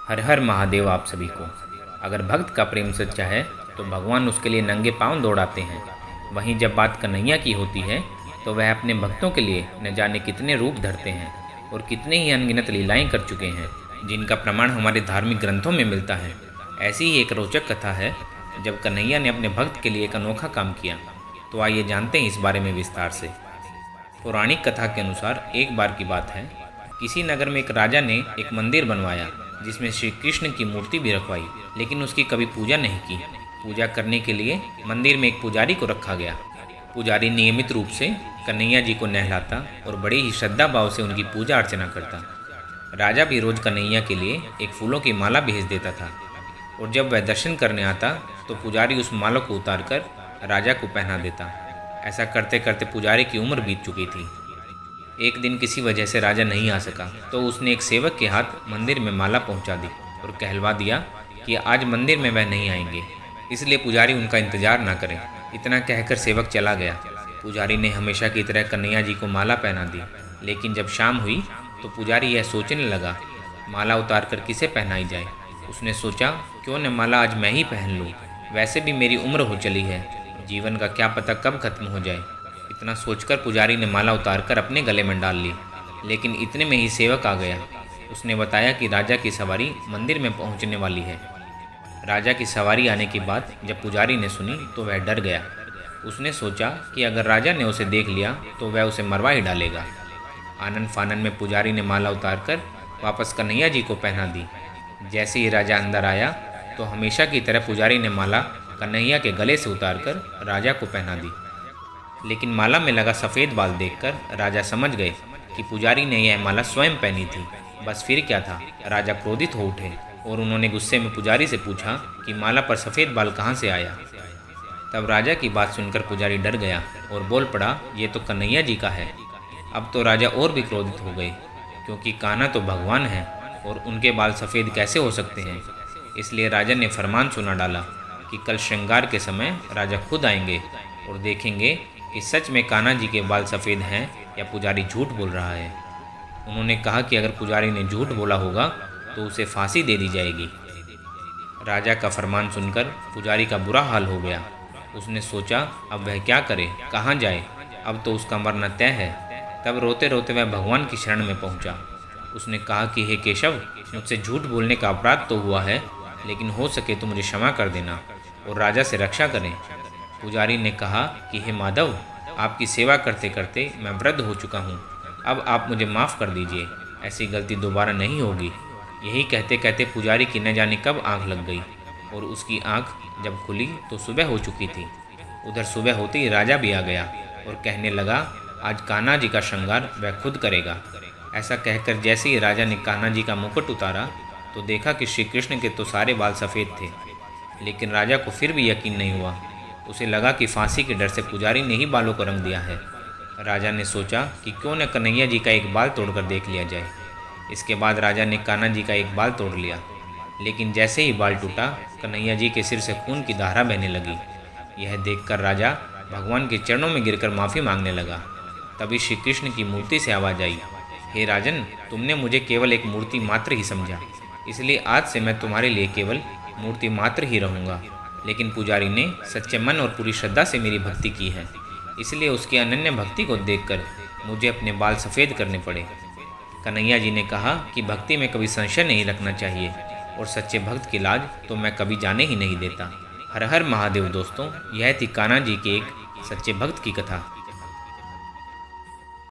हर हर महादेव आप सभी को। अगर भक्त का प्रेम सच्चा है तो भगवान उसके लिए नंगे पांव दौड़ाते हैं। वहीं जब बात कन्हैया की होती है तो वह अपने भक्तों के लिए न जाने कितने रूप धरते हैं और कितने ही अनगिनत लीलाएं कर चुके हैं, जिनका प्रमाण हमारे धार्मिक ग्रंथों में मिलता है। ऐसी ही एक रोचक कथा है जब कन्हैया ने अपने भक्त के लिए एक अनोखा काम किया। तो आइए जानते हैं इस बारे में विस्तार से। पौराणिक कथा के अनुसार एक बार की बात है, किसी नगर में एक राजा ने एक मंदिर बनवाया जिसमें श्री कृष्ण की मूर्ति भी रखवाई, लेकिन उसकी कभी पूजा नहीं की। पूजा करने के लिए मंदिर में एक पुजारी को रखा गया। पुजारी नियमित रूप से कन्हैया जी को नहलाता और बड़े ही श्रद्धा भाव से उनकी पूजा अर्चना करता। राजा भी रोज कन्हैया के लिए एक फूलों की माला भेज देता था और जब वह दर्शन करने आता तो पुजारी उस माला को उतारकर राजा को पहना देता। ऐसा करते करते पुजारी की उम्र बीत चुकी थी। एक दिन किसी वजह से राजा नहीं आ सका तो उसने एक सेवक के हाथ मंदिर में माला पहुंचा दी और कहलवा दिया कि आज मंदिर में वह नहीं आएंगे, इसलिए पुजारी उनका इंतजार ना करें। इतना कहकर सेवक चला गया। पुजारी ने हमेशा की तरह कन्हैया जी को माला पहना दी, लेकिन जब शाम हुई तो पुजारी यह सोचने लगा माला उतार कर किसे पहनाई जाए। उसने सोचा क्यों न माला आज मैं ही पहन लूँ, वैसे भी मेरी उम्र हो चली है, जीवन का क्या पता कब खत्म हो जाए। इतना सोचकर पुजारी ने माला उतारकर अपने गले में डाल ली, लेकिन इतने में ही सेवक आ गया। उसने बताया कि राजा की सवारी मंदिर में पहुंचने वाली है। राजा की सवारी आने की बात जब पुजारी ने सुनी तो वह डर गया। उसने सोचा कि अगर राजा ने उसे देख लिया तो वह उसे मरवा ही डालेगा। आनन फानन में पुजारी ने माला उतारकर वापस कन्हैया जी को पहना दी। जैसे ही राजा अंदर आया तो हमेशा की तरह पुजारी ने माला कन्हैया के गले से उतारकर राजा को पहना दी। लेकिन माला में लगा सफ़ेद बाल देखकर राजा समझ गए कि पुजारी ने यह माला स्वयं पहनी थी। बस फिर क्या था, राजा क्रोधित हो उठे और उन्होंने गुस्से में पुजारी से पूछा कि माला पर सफ़ेद बाल कहाँ से आया। तब राजा की बात सुनकर पुजारी डर गया और बोल पड़ा, ये तो कन्हैया जी का है। अब तो राजा और भी क्रोधित हो गए, क्योंकि कान्हा तो भगवान है और उनके बाल सफ़ेद कैसे हो सकते हैं। इसलिए राजा ने फरमान सुना डाला कि कल श्रृंगार के समय राजा खुद आएंगे और देखेंगे कि सच में कान्हा जी के बाल सफ़ेद हैं या पुजारी झूठ बोल रहा है। उन्होंने कहा कि अगर पुजारी ने झूठ बोला होगा तो उसे फांसी दे दी जाएगी। राजा का फरमान सुनकर पुजारी का बुरा हाल हो गया। उसने सोचा अब वह क्या करे, कहाँ जाए, अब तो उसका मरना तय है। तब रोते रोते वह भगवान की शरण में पहुँचा। उसने कहा कि हे केशव, मुझसे झूठ बोलने का अपराध तो हुआ है, लेकिन हो सके तो मुझे क्षमा कर देना और राजा से रक्षा करें। पुजारी ने कहा कि हे माधव, आपकी सेवा करते करते मैं वृद्ध हो चुका हूँ, अब आप मुझे माफ़ कर दीजिए, ऐसी गलती दोबारा नहीं होगी। यही कहते कहते पुजारी की न जाने कब आँख लग गई और उसकी आँख जब खुली तो सुबह हो चुकी थी। उधर सुबह होते ही राजा भी आ गया और कहने लगा, आज कान्हा जी का श्रृंगार वह खुद करेगा। ऐसा कहकर जैसे ही राजा ने कान्हा जी का मुकुट उतारा तो देखा कि श्री कृष्ण के तो सारे बाल सफ़ेद थे, लेकिन राजा को फिर भी यकीन नहीं हुआ। उसे लगा कि फांसी के डर से पुजारी ने ही बालों को रंग दिया है। राजा ने सोचा कि क्यों न कन्हैया जी का एक बाल तोड़कर देख लिया जाए। इसके बाद राजा ने कान्हा जी का एक बाल तोड़ लिया, लेकिन जैसे ही बाल टूटा कन्हैया जी के सिर से खून की धारा बहने लगी। यह देखकर राजा भगवान के चरणों में गिरकर माफ़ी मांगने लगा। तभी श्री कृष्ण की मूर्ति से आवाज़ आई, हे राजन, तुमने मुझे केवल एक मूर्ति मात्र ही समझा, इसलिए आज से मैं तुम्हारे लिए केवल मूर्ति मात्र ही रहूँगा। लेकिन पुजारी ने सच्चे मन और पूरी श्रद्धा से मेरी भक्ति की है, इसलिए उसकी अनन्य भक्ति को देखकर मुझे अपने बाल सफ़ेद करने पड़े। कन्हैया जी ने कहा कि भक्ति में कभी संशय नहीं रखना चाहिए और सच्चे भक्त की लाज तो मैं कभी जाने ही नहीं देता। हर हर महादेव दोस्तों, यह थी कान्हा जी के एक सच्चे भक्त की कथा।